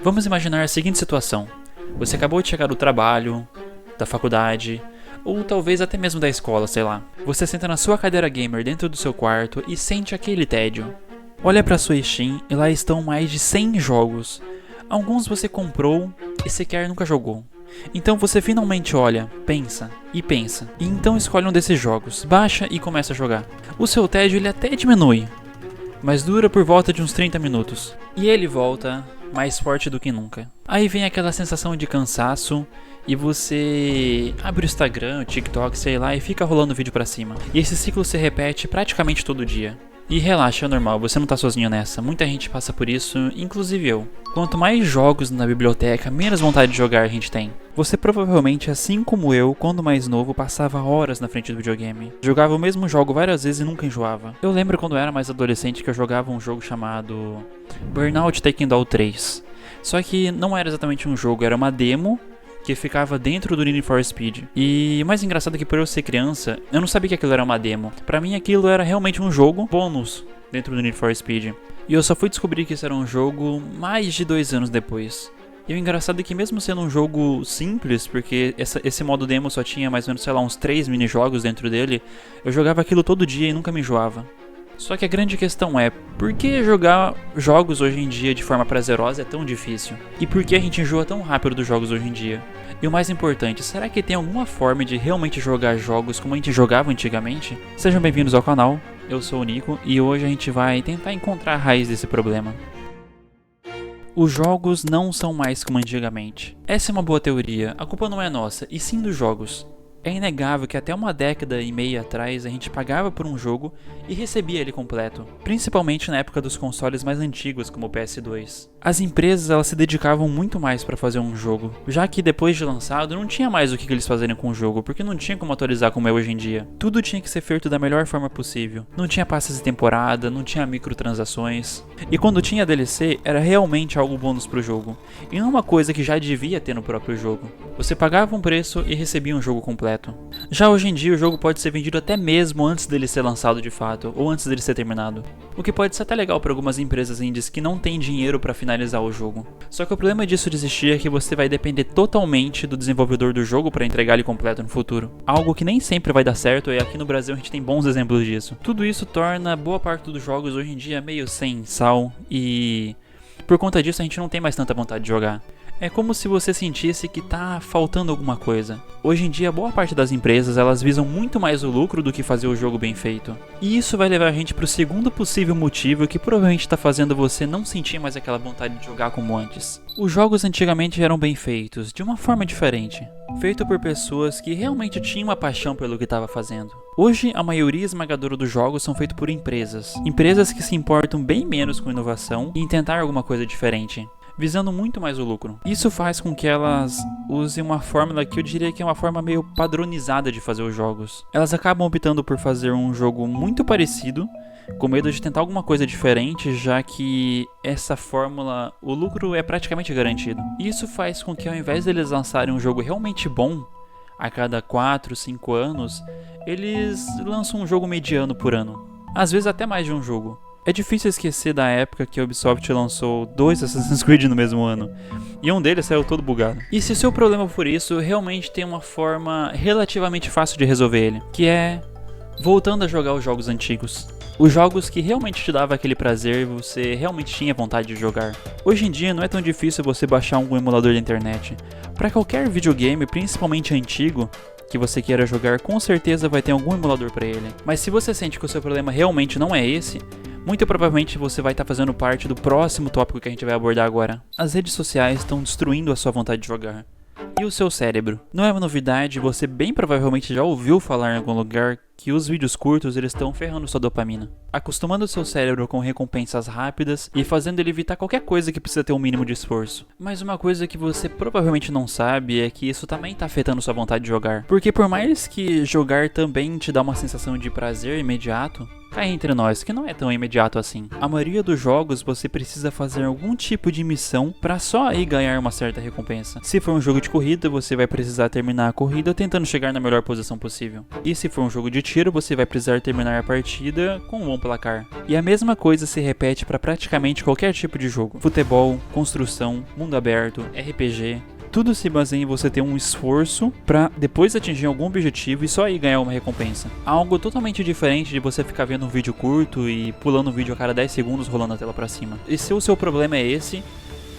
Vamos imaginar a seguinte situação. Você acabou de chegar do trabalho, da faculdade, ou talvez até mesmo da escola, sei lá. Você senta na sua cadeira gamer dentro do seu quarto e sente aquele tédio. Olha pra sua Steam e lá estão mais de 100 jogos. Alguns você comprou e sequer nunca jogou. Então você finalmente olha, pensa, e então escolhe um desses jogos, baixa e começa a jogar. O seu tédio ele até diminui, mas dura por volta de uns 30 minutos. E ele volta mais forte do que nunca. Aí vem aquela sensação de cansaço e você abre o Instagram, o TikTok, sei lá, e fica rolando vídeo pra cima. E esse ciclo se repete praticamente todo dia. E relaxa, é normal, você não tá sozinho nessa, muita gente passa por isso, inclusive eu. Quanto mais jogos na biblioteca, menos vontade de jogar a gente tem. Você provavelmente, assim como eu, quando mais novo, passava horas na frente do videogame. Jogava o mesmo jogo várias vezes e nunca enjoava. Eu lembro quando eu era mais adolescente que eu jogava um jogo chamado Burnout Takedown 3. Só que não era exatamente um jogo, era uma demo que ficava dentro do Need for Speed. E o mais engraçado é que por eu ser criança, eu não sabia que aquilo era uma demo. Pra mim aquilo era realmente um jogo bônus dentro do Need for Speed. E eu só fui descobrir que isso era um jogo mais de 2 anos depois. E o engraçado é que mesmo sendo um jogo simples, porque esse modo demo só tinha mais ou menos, sei lá, uns 3 minijogos dentro dele, eu jogava aquilo todo dia e nunca me enjoava. Só que a grande questão é, por que jogar jogos hoje em dia de forma prazerosa é tão difícil? E por que a gente enjoa tão rápido dos jogos hoje em dia? E o mais importante, será que tem alguma forma de realmente jogar jogos como a gente jogava antigamente? Sejam bem-vindos ao canal, eu sou o Nico e hoje a gente vai tentar encontrar a raiz desse problema. Os jogos não são mais como antigamente. Essa é uma boa teoria, a culpa não é nossa, e sim dos jogos. É inegável que até uma década e meia atrás a gente pagava por um jogo e recebia ele completo, principalmente na época dos consoles mais antigos como o PS2. As empresas elas se dedicavam muito mais para fazer um jogo, já que depois de lançado não tinha mais o que eles fazerem com o jogo, porque não tinha como atualizar como é hoje em dia. Tudo tinha que ser feito da melhor forma possível, não tinha passes de temporada, não tinha microtransações, e quando tinha DLC era realmente algo bônus pro jogo, e não uma coisa que já devia ter no próprio jogo. Você pagava um preço e recebia um jogo completo. Já hoje em dia o jogo pode ser vendido até mesmo antes dele ser lançado de fato, ou antes dele ser terminado. O que pode ser até legal para algumas empresas indies que não têm dinheiro para finalizar o jogo. Só que o problema disso de existir é que você vai depender totalmente do desenvolvedor do jogo para entregar ele completo no futuro. Algo que nem sempre vai dar certo e aqui no Brasil a gente tem bons exemplos disso. Tudo isso torna boa parte dos jogos hoje em dia meio sem sal e por conta disso a gente não tem mais tanta vontade de jogar. É como se você sentisse que tá faltando alguma coisa. Hoje em dia, boa parte das empresas elas visam muito mais o lucro do que fazer o jogo bem feito. E isso vai levar a gente pro segundo possível motivo que provavelmente tá fazendo você não sentir mais aquela vontade de jogar como antes. Os jogos antigamente eram bem feitos, de uma forma diferente. Feito por pessoas que realmente tinham uma paixão pelo que estava fazendo. Hoje, a maioria esmagadora dos jogos são feitos por empresas. Empresas que se importam bem menos com inovação e em tentar alguma coisa diferente, visando muito mais o lucro. Isso faz com que elas usem uma fórmula que eu diria que é uma forma meio padronizada de fazer os jogos. Elas acabam optando por fazer um jogo muito parecido, com medo de tentar alguma coisa diferente, já que essa fórmula, o lucro é praticamente garantido. Isso faz com que ao invés deles lançarem um jogo realmente bom, a cada 4, 5 anos, eles lançam um jogo mediano por ano. Às vezes até mais de um jogo. É difícil esquecer da época que a Ubisoft lançou 2 Assassin's Creed no mesmo ano, e um deles saiu todo bugado. E se o seu problema por isso, realmente tem uma forma relativamente fácil de resolver ele, que é voltando a jogar os jogos antigos. Os jogos que realmente te davam aquele prazer e você realmente tinha vontade de jogar. Hoje em dia não é tão difícil você baixar um emulador da internet. Para qualquer videogame, principalmente antigo, que você queira jogar, com certeza vai ter algum emulador para ele. Mas se você sente que o seu problema realmente não é esse, muito provavelmente você vai estar fazendo parte do próximo tópico que a gente vai abordar agora. As redes sociais estão destruindo a sua vontade de jogar. E o seu cérebro? Não é uma novidade, você bem provavelmente já ouviu falar em algum lugar que os vídeos curtos eles estão ferrando sua dopamina, acostumando o seu cérebro com recompensas rápidas e fazendo ele evitar qualquer coisa que precisa ter um mínimo de esforço. Mas uma coisa que você provavelmente não sabe é que isso também está afetando sua vontade de jogar. Porque por mais que jogar também te dá uma sensação de prazer imediato, Cá entre nós, que não é tão imediato assim. A maioria dos jogos você precisa fazer algum tipo de missão pra só aí ganhar uma certa recompensa. Se for um jogo de corrida, você vai precisar terminar a corrida tentando chegar na melhor posição possível. E se for um jogo de tiro, você vai precisar terminar a partida com um bom placar. E a mesma coisa se repete para praticamente qualquer tipo de jogo. Futebol, construção, mundo aberto, RPG... Tudo se baseia em você ter um esforço pra depois atingir algum objetivo e só aí ganhar uma recompensa. Algo totalmente diferente de você ficar vendo um vídeo curto e pulando o vídeo a cada 10 segundos rolando a tela pra cima. E se o seu problema é esse,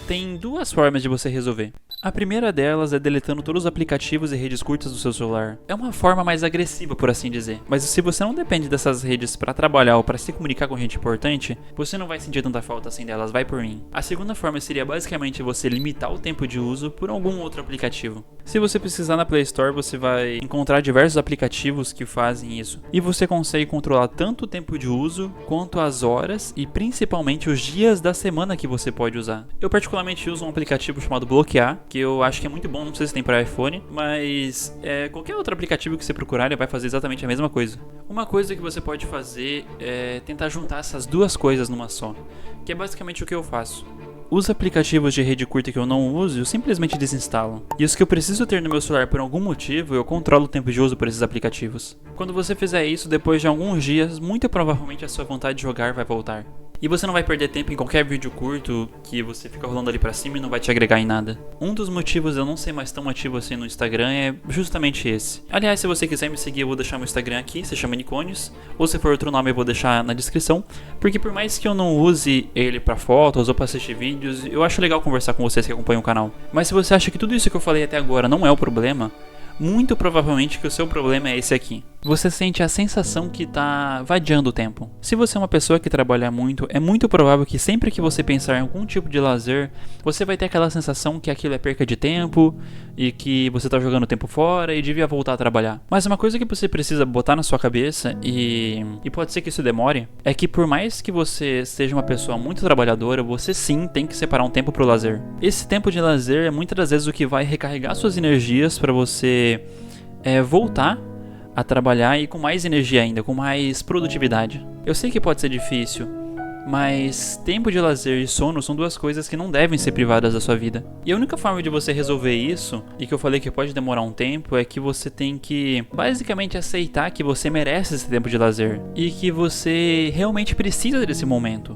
tem duas formas de você resolver. A primeira delas é deletando todos os aplicativos e redes curtas do seu celular. É uma forma mais agressiva, por assim dizer. Mas se você não depende dessas redes para trabalhar ou para se comunicar com gente importante, você não vai sentir tanta falta assim delas, vai por mim. A segunda forma seria basicamente você limitar o tempo de uso por algum outro aplicativo. Se você precisar na Play Store, você vai encontrar diversos aplicativos que fazem isso. E você consegue controlar tanto o tempo de uso, quanto as horas e principalmente os dias da semana que você pode usar. Eu particularmente uso um aplicativo chamado Bloquear, que eu acho que é muito bom, não sei se tem para iPhone, mas qualquer outro aplicativo que você procurar, ele vai fazer exatamente a mesma coisa. Uma coisa que você pode fazer é tentar juntar essas duas coisas numa só, que é basicamente o que eu faço. Os aplicativos de rede curta que eu não uso, eu simplesmente desinstalo. E os que eu preciso ter no meu celular por algum motivo, eu controlo o tempo de uso por esses aplicativos. Quando você fizer isso, depois de alguns dias, muito provavelmente a sua vontade de jogar vai voltar. E você não vai perder tempo em qualquer vídeo curto que você fica rolando ali pra cima e não vai te agregar em nada. Um dos motivos de eu não ser mais tão ativo assim no Instagram é justamente esse. Aliás, se você quiser me seguir, eu vou deixar meu Instagram aqui, se chama Niconios, ou se for outro nome eu vou deixar na descrição, porque por mais que eu não use ele pra fotos ou pra assistir vídeos, eu acho legal conversar com vocês que acompanham o canal. Mas se você acha que tudo isso que eu falei até agora não é o problema, muito provavelmente que o seu problema é esse aqui. Você sente a sensação que tá vadiando o tempo. Se você é uma pessoa que trabalha muito, é muito provável que sempre que você pensar em algum tipo de lazer, você vai ter aquela sensação que aquilo é perca de tempo e que você tá jogando tempo fora e devia voltar a trabalhar. Mas uma coisa que você precisa botar na sua cabeça, e pode ser que isso demore, é que por mais que você seja uma pessoa muito trabalhadora, você sim tem que separar um tempo pro lazer. Esse tempo de lazer é muitas das vezes o que vai recarregar suas energias para você voltar a trabalhar e com mais energia ainda, com mais produtividade. Eu sei que pode ser difícil, mas tempo de lazer e sono são duas coisas que não devem ser privadas da sua vida. E a única forma de você resolver isso, e que eu falei que pode demorar um tempo, é que você tem que basicamente aceitar que você merece esse tempo de lazer e que você realmente precisa desse momento.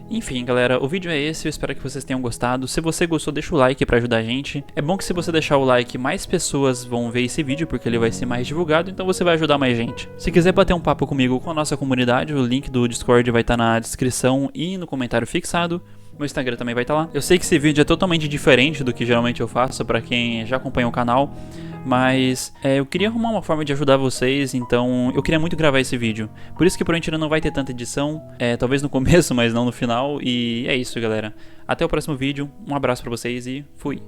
Enfim, galera, o vídeo é esse, eu espero que vocês tenham gostado. Se você gostou, deixa o like pra ajudar a gente. É bom que se você deixar o like, mais pessoas vão ver esse vídeo, porque ele vai ser mais divulgado, então você vai ajudar mais gente. Se quiser bater um papo comigo com a nossa comunidade, o link do Discord vai estar na descrição e no comentário fixado. Meu Instagram também vai estar lá. Eu sei que esse vídeo é totalmente diferente do que geralmente eu faço pra quem já acompanha o canal, mas eu queria arrumar uma forma de ajudar vocês, então eu queria muito gravar esse vídeo. Por isso que provavelmente não vai ter tanta edição, talvez no começo, mas não no final. E é isso, galera. Até o próximo vídeo, um abraço pra vocês e fui!